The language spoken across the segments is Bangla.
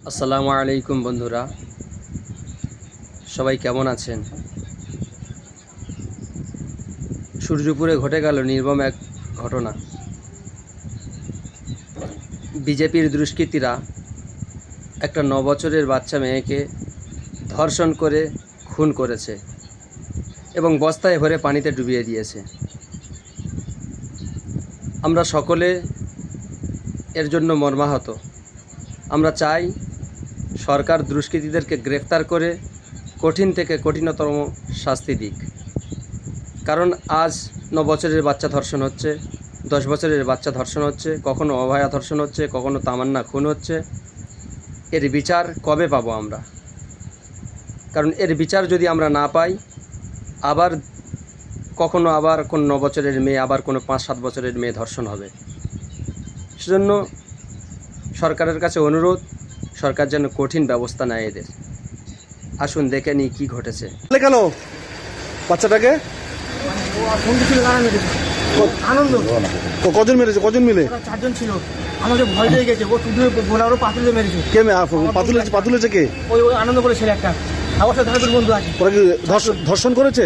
আসসালামু আলাইকুম বন্ধুরা, সবাই কেমন আছেন? সূর্যপুরে ঘটে গেল নির্মম এক ঘটনা। বিজেপির দুষ্কৃতীরা একটা 9 বছরের বাচ্চা মেয়েকে ধর্ষণ করে খুন করেছে এবং বস্তায় ভরে পানিতে ডুবিয়ে দিয়েছে। আমরা সকলে এর জন্য মর্মাহত। আমরা চাই সরকার দুষ্কৃতীদেরকে গ্রেফতার করে কঠিন থেকে কঠিনতম শাস্তি দিক। কারণ আজ 9 বছরের বাচ্চা ধর্ষণ হচ্ছে, 10 বছরের বাচ্চা ধর্ষণ হচ্ছে, কখনো অভয়া ধর্ষণ হচ্ছে, কখনো তামান্না খুন হচ্ছে। এর বিচার কবে পাবো আমরা? কারণ এর বিচার যদি আমরা না পাই, আবার কখনো কোন 9 বছরের মেয়ে, আবার কোনো 5-7 বছরের মেয়ে ধর্ষণ হবে। সেজন্য সরকারের কাছে অনুরোধ, সরকার যেন কঠিন ব্যবস্থা নেয় এদের। আসুন দেখে নিই কী ঘটেছে। কেন বাচ্চাটাকে আনন্দ কজন মেরেছে? কজন মিলে? 4জন ছিল। আমাকে ভয় দিয়ে গেছে, ও তুলে বোলারও পাতুলে মেরেছে। কে পাতুলেছে কে? ওই আনন্দ করে ছেলে একটা, আমার সাথে ধারাদুর বন্ধু আছে। ওরা কি ধর্ষণ করেছে?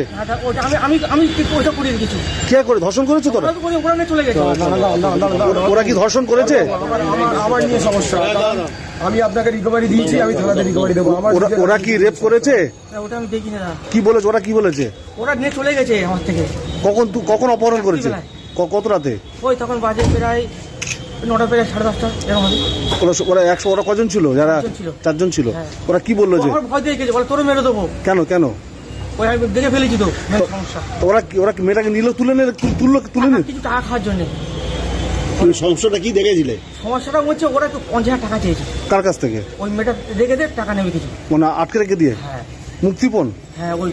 ওটা আমি আমি ওটা করিয়ে কিছু কে করে ধর্ষণ করেছে? তোরা ওরা নিয়ে চলে গেছে। ওরা কি ধর্ষণ করেছে? আমার নিয়ে সমস্যা, আমি আপনাকে রিকভারি দিয়েছি, আমি থানাতে রিকভারি দেবো। ওরা কি রেপ করেছে? ওটা আমি দেখি না। কি বলেছে ওরা? কি বলেছে? ওরা নিয়ে চলে গেছে আমার থেকে। কখন অপহরণ করেছে? কত রাতে? ওই তখন বাজে প্রায় 9টা প্রায় 10:30 এরকম হবে। ওরা কজন ছিল? যারা 4জন ছিল। ওরা কি বললো? যে আমার ভয় দিয়ে গেছে, বলে তোরে মেরে দেবো। কেন? ওই আমি দেখে ফেলেছি তো সমস্যা। ওরা মেয়েটাকে নিল, তুলে নিল কিছু টাকা খাওয়ার জন্য। সমস্যাটা কি দেখেছিলে? সমস্যাটা হচ্ছে ওরা একটু 50,000 টাকা চেয়েছে। কার কাছ থেকে? ওই মেয়েটা রেখে দিয়ে টাকা নেবে কিছু, মানে আটকে রেখে দিয়ে। হ্যাঁ মুক্তিপণ। হ্যাঁ ওই।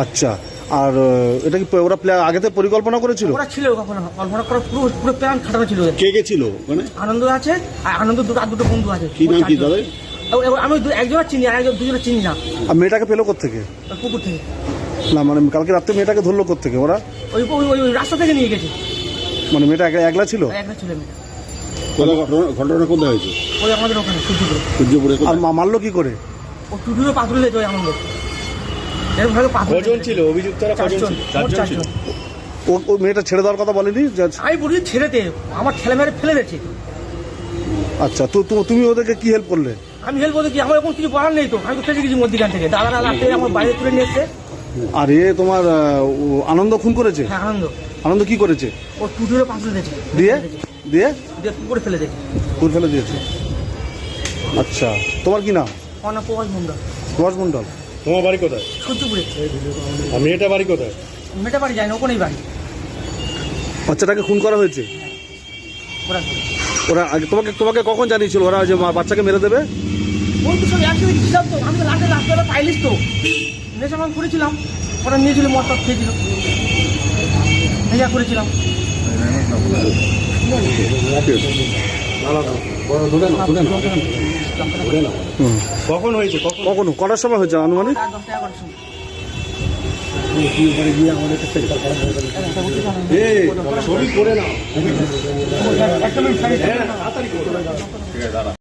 আচ্ছা, আর এটা কি ওরা আগেতে পরিকল্পনা করেছিল? ওরা ছিল কখনো কল্পনা করা, পুরো প্ল্যান খাটানো ছিল। কে ছিল? মানে আনন্দ আছে, আর আনন্দ দুটো বন্ধু আছে। কি নাম কি তাদের? আমি একজনের চিনি, আর দুজনের চিনি না। আর মেয়েটাকে পেলো কোত্থেকে? পুকুর থেকে। না মানে কালকে রাত্রে মেয়েটাকে ধরলো কোত্থেকে ওরা? ওই রাস্তা থেকে নিয়ে গেছে। মানে মেয়েটা একলা ছিল? একটা ছিল মেয়েটা। ঘটনা কোথায় হয়েছে? ওই আমাদের ওখানে সূর্যপুরে। আর মারলো কি করে? ও টুটুরও পাথর লেগে ওই আনন্দ। এরকম ভাবে পাথর। কজন ছিল অভিযুক্তরা? 4জন ছিল। ও মেয়েটা ছেড়ে দেওয়ার কথা বলেনি? আমি বলি ছেড়েতে, আমার ঠেলে মেরে ফেলে দিয়েছে। আচ্ছা, তো তুমি ওদেরকে কি হেল্প করলে? আমি হেল্প বলতে কি, আমার এখন কিছু বলার নেই তো। আমি তো ফেসে গেছি মধ্যিখান থেকে। দাদারা রাত্রে আমার বাইরে তুলে নিয়ে এসছে। আর তোমার আনন্দ খুন করেছে? হ্যাঁ আনন্দ কি করেছে? ও টুটুরও পাথর দিয়েছে। দিয়ে পুকুরে ফেলে দিয়েছে। ফেলে দিয়েছে। আচ্ছা, তোমার কি নাম? আমার নাম প্রভাস মন্ডল। প্রভাস মন্ডল। তোমার বাড়ি কোথায়? সূর্যপুরে। আর মেয়েটা বাড়ি কোথায়? মেয়েটা বাড়ি যায় না, ওখানেই বাড়ি। বাচ্চাটাকে খুন করা হয়েছে? ওরা তোমাকে কখন জানিয়েছিল ওরা যে বাচ্চাকে মেরে দেবে? ওই তো সব একসাথে ছিলাম তো। আমি তো লাস্টে পাইলিস তো নেশা মান করেছিলাম। ওরা নিয়েছিল, মদ খেয়েছিল, নেশা করেছিলাম। কখন হয়েছে? কটার সময় হয়েছে আনুমানিক? 10-11টার সময়। ছবি করে নাও। একটা মিনিট